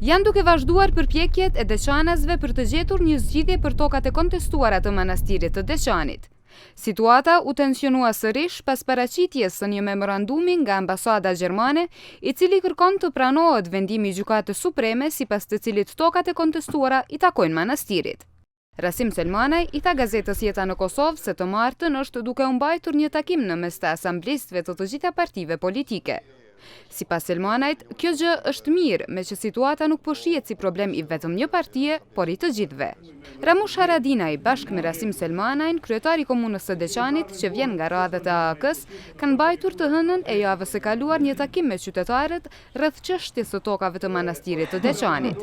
Janë duke vazhduar përpjekjet e Deçanasve për të gjetur një zgjidhje për tokat e kontestuara të manastirit të Deçanit. Situata u tensionua sërish pas paraqitjes së një memorandumi nga ambasada gjermane, i cili kërkon të pranohet vendimi i Gjykatës Supreme sipas të cilit tokat e kontestuara i takojnë manastirit. Rasim Selmanaj i tha gazetës Jeta në Kosovë se të martën është duke u mbajtur një takim në mes të asamblistëve të gjitha partive politike. Sipas Selmanajt, kjo gjë është mirë, me që situata nuk po shihet si problem i vetëm një partie, por i të gjithëve. Ramush Haradinaj bashkë me Rasim Selmanajn, kryetari i komunës së Deçanit, që vjen nga radhët e AAK-s, kanë mbajtur të hënën e javës së kaluar një takim me qytetarët rreth çështjes së tokave të manastirit të Deçanit.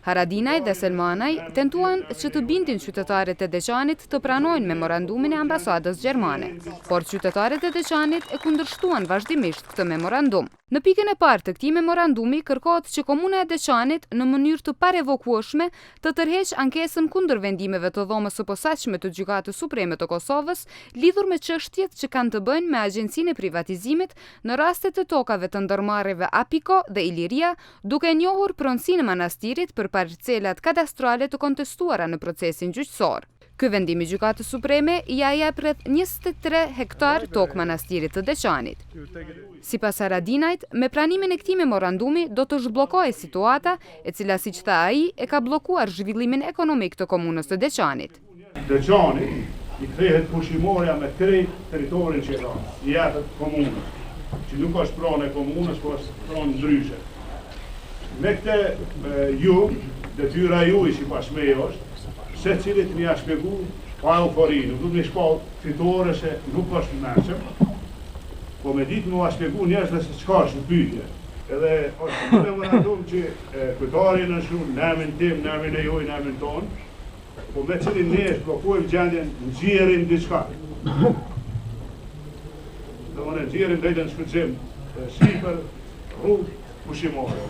Haradinaj dhe Selmanaj tentuan që të bindin qytetarët e Deçanit të pranojnë memorandumin e ambasadës gjermane, por qytetarët e Deçanit e kundërshtuan vazhdimisht këtë memorandum. Në pikën e parë të këtij memorandumi kërkohet që komuna e Deçanit në mënyrë të parevokueshme të tërheqë ankesën kundër vendimeve të dhomës së posaçme të Gjykatës Supreme të Kosovës lidhur me çështjet që kanë të bëjnë me agjencinë e privatizimit në rastet të tokave të ndërmarrjeve Apiko dhe Iliria, duke njohur pronësinë e manastirit për parcelat kadastrale të kontestuara në procesin gjyqësor. Ky vendim i Gjykatës Supreme ja jep rreth 23 hektar tokë manastirit të Deçanit. Sipas Haradinajt, me pranimin e këtij memorandumi do të zhbllokojë situata e cila, siç tha ai, e ka bllokuar zhvillimin ekonomik të komunës së Deçanit. Deçani i kthehet pushimorja me krejt territorin që ka, i jepet komunës, që nuk është pronë e komunës, por është pronë ndryshe. Me këtë detyra juaj sipas meje është se cilit mi a shpjegu pa eufori, nuk du të mi shpall fitore se nuk është mërshëm, po me ditë mu a shpjegu njerëzve se qka është në pyetje. Edhe është në memorandum që kryetari në shumë, në emrin tim, në emrin e juaj, në emrin tonë, po me cilin ne blokojmë gjendjen në gjerin diçka. Dhe më në gjerin drejtën shpëtëzim, sipër, rrugë, pushimore.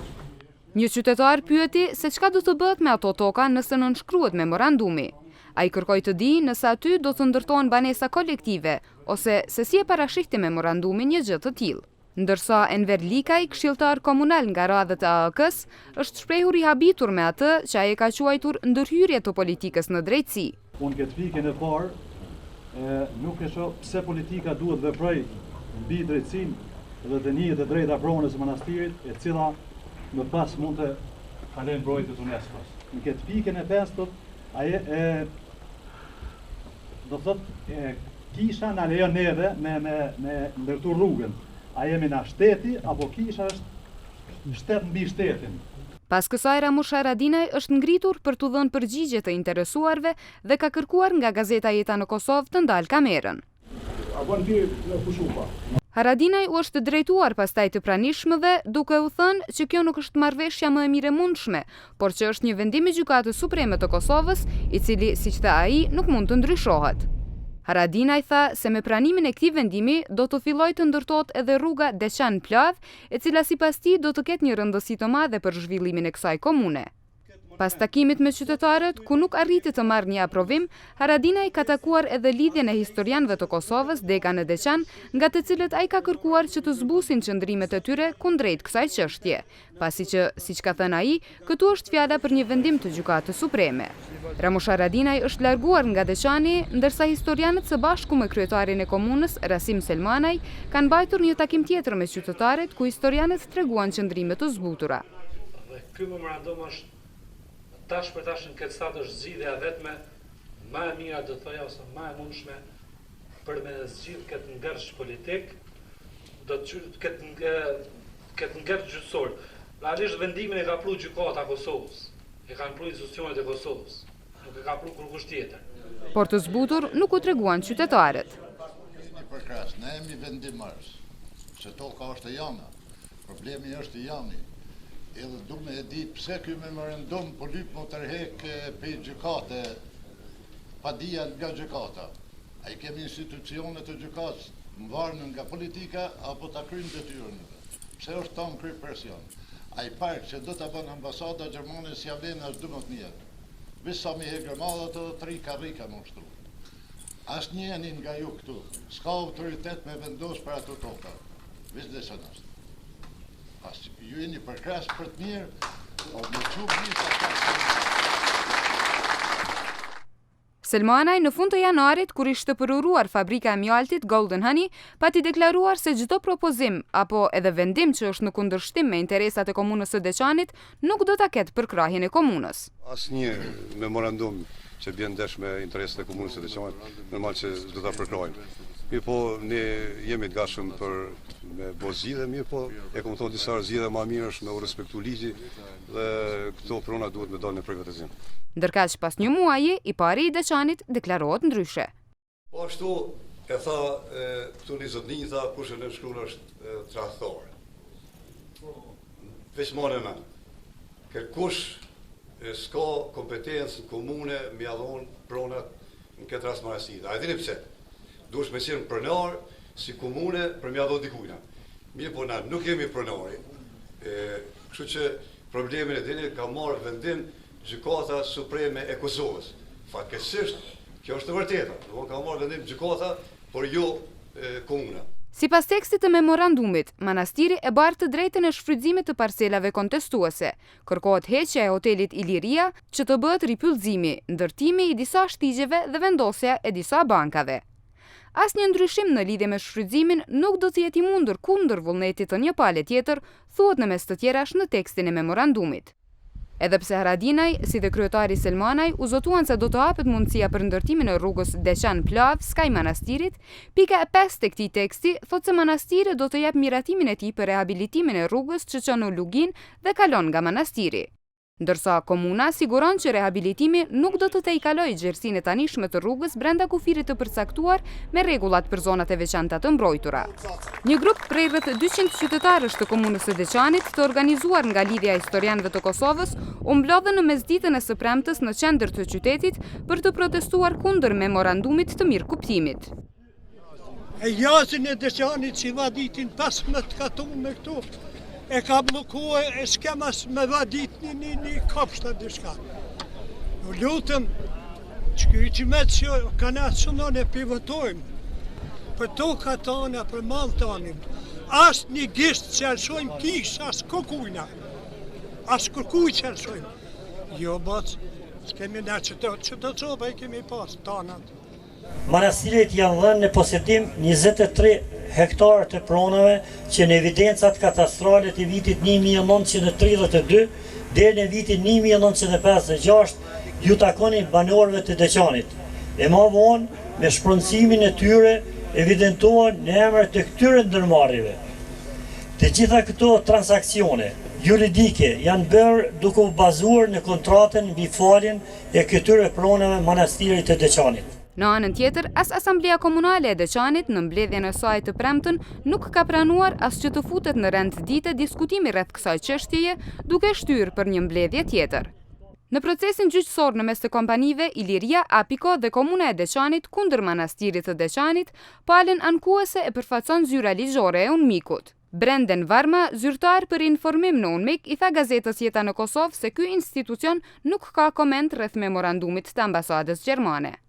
Një qytetar pyeti se çka do të bëhet me ato toka nëse nënshkruhet memorandumi. Ai kërkoi të di nëse aty do të ndërtohen banesa kolektive ose se si e parashihte memorandumi një gjë të tillë. Ndërsa Enver Likaj, këshilltar komunal nga radhët e AAK-s, është shprehur i habitur me atë që ai e ka quajtur ndërhyrje të politikës në drejtësi. Unë këtë pikën e parë nuk e shoh pse politika duhet veproj mbi drejtësinë dhe dënijet e drejta pronës së manastirit, e cila më pas mund të kalojnë mbrojtjes UNESCO-s. Në këtë pikën e pestë, do thotë kisha na lejon neve me ndërtu rrugën. A jemi na shteti apo kisha është shtet mbi shtetin? Pas kësaj, Ramush Haradinaj është ngritur për t'u dhënë përgjigje të interesuarve dhe ka kërkuar nga gazeta Jeta në Kosovë të ndalë kamerën. Haradinaj u është drejtuar pastaj të pranishmëve, duke u thënë që kjo nuk është marrëveshja më e mirëmundshme, por që është një vendim i Gjykatës Supreme të Kosovës, i cili, siç tha ai, nuk mund të ndryshohet. Haradinaj tha se me pranimin e këtij vendimi do të fillojë të ndërtohet edhe rruga Deçan-Plavë, e cila sipas tij do të ketë një rëndësi të madhe për zhvillimin e kësaj komune. Pas takimit me qytetarët, ku nuk arriti të marrë një aprovim, Haradinaj ka takuar edhe lidhjen e historianëve të Kosovës, deka në Deçan, nga të cilët ai ka kërkuar që të zbusin qëndrimet e tyre kundrejt kësaj çështje, pasi që, siç ka thënë ai, këtu është fjala për një vendim të Gjykatës Supreme. Ramush Haradinaj është larguar nga Deçani, ndërsa historianët së bashku me kryetarin e komunës, Rasim Selmanaj, kanë mbajtur një takim tjetër me qytetarët, ku historianët treguan qëndrime të zbutura. Ky memorandum është tash për tash në këtë stad është zgjidhja vetme më e mira, do thoya, ose më e mundshme për me zgjidh këtë ngërsh politik, do të këtë ngërsh gjyqësor. Realisht vendimin e ka pru Gjykata e Kosovës, e kanë pru institucionet e Kosovës, nuk e ka pru kurkush tjetër. Por të zbutur nuk u treguan qytetarët. Përkras, ne jemi vendimars, se toka është e jana, problemi është i jani. Edhe du me e ditë pse ky memorandum po lyp më tërhek për gjykate, pa dija nga gjykata. A i kemi institucionet të gjykatës mvarnë nga politika, apo ta kryjnë detyrën. Pse është tonë kryj presion? A i parë që do të bënë ambasada Gjermane si avlenë është 12.000. Visa mi hegremada të 3 karrika më shtru. Asë njenin nga ju këtu, s'ka autoritet me vendos për ato toka. Vis dhe së nështë. Ju jeni përkras për të mirë, Selmanaj në fund të janarit, kur ishte përuruar fabrika e mjaltit Golden Honey, pati deklaruar se çdo propozim apo edhe vendim që është në kundërshtim me interesat e komunës së Deçanit nuk do ta ketë përkrahjen e komunës. Asnjë memorandum që bjen ndesh me interesat e komunës së Deçanit, normal që do ta përkrahojmë. Mirë po, ne jemi të gatshëm për me bo zgjidhje, mirë po, e kam thonë disa zgjidhje më mirë është me u respektu ligji dhe këto prona duhet me dalë në privatizim. Ndërkaq pas një muaji, i pari i Deçanit deklarohet ndryshe. Po ashtu e tha këtu një zotninj, tha kush e nënshkruan është tradhtor. Veç morë me. Kërkush s'ka kompetencë komune me dhon pronat në këtë rast manastira. A e dini pse? Duhesh me qenë pronar si komune për me dhon dikujna. Mirë po na nuk jemi pronari. Kështu që problemin e dini ka marrë vendim Gjykata Supreme e Kosovës. Fatkeqësisht, kjo është e vërteta. Do ka marrë vendim gjykata, por jo komuna. Sipas tekstit të memorandumit, manastiri e bartë të drejtën e shfrytëzimit të parcelave kontestuese. Kërkohet heqja e hotelit Iliria që të bëhet ripyllëzimi, ndërtimi i disa shtigjeve dhe vendosja e disa bankave. Asnjë ndryshim në lidhje me shfrytëzimin nuk do të jetë i mundur kundër vullnetit të një pale tjetër, thuhet në mes të tjerash në tekstin e memorandumit. Edhe pse Haradinaj, si dhe kryetari Selmanaj, u zotuan se do të hapet mundësia për ndërtimin e rrugës Deçan-Plav, skaj manastirit, pika e 5 të këtij teksti thotë se manastiri do të jap miratimin e tij për rehabilitimin e rrugës që çon në Lugin dhe kalon nga manastiri. Ndërsa komuna siguron që rehabilitimi nuk do të tejkalojë gjerësinë e tanishme të rrugës brenda kufirit të përcaktuar me rregullat për zonat e veçanta të mbrojtura. Një grup prej rreth 200 qytetarësh të komunës së Deçanit, të organizuar nga Lidhja e Historianëve të Kosovës, u mblodhën në mesditën e së premtes në qendër të qytetit për të protestuar kundër memorandumit të mirëkuptimit. E jazin e Deçanit që vaditin 15 katon me këtu, e ka blokua e s'kemas me vadit një kopshta dishka. U lutëm që kyqimet që kanë atësunon e pivotojmë për toka tona, për mal tonim. As një gisht që alëshojmë kish, as kokujna, as kërkuj që alëshojmë. Jo, boc, s'kemi na që të coba i kemi pas tonat. Manastirit janë dhënë në posedim 23 hektarë të pronave që në evidencat katastrale të vitit 1932 dhe në vitin 1956 ju takonin banorëve të Deçanit. E më vonë, me shpronësimin e tyre, evidentohen në emër të këtyre ndërmarrjeve. Të gjitha këto transaksione juridike janë bërë duke u bazuar në kontratën mbi faljen e këtyre pronave manastirit të Deçanit. Në anën tjetër, as Asamblea Komunale e Deçanit në mbledhjen e saj të premten nuk ka pranuar as që të futet në rend dite diskutimi rreth kësaj çështjeje, duke shtyrë për një mbledhje tjetër. Në procesin gjyqësor në mes të kompanive, Iliria, Apiko dhe Komuna e Deçanit kundër manastirit të Deçanit, palën ankuese e përfaqëson zyra ligjore e UNMIK-ut. Brenden Varma, zyrtar për informim në UNMIK, i tha gazetës Jeta në Kosovë se ky institucion nuk ka koment rreth memorandumit të ambasadës gjermane.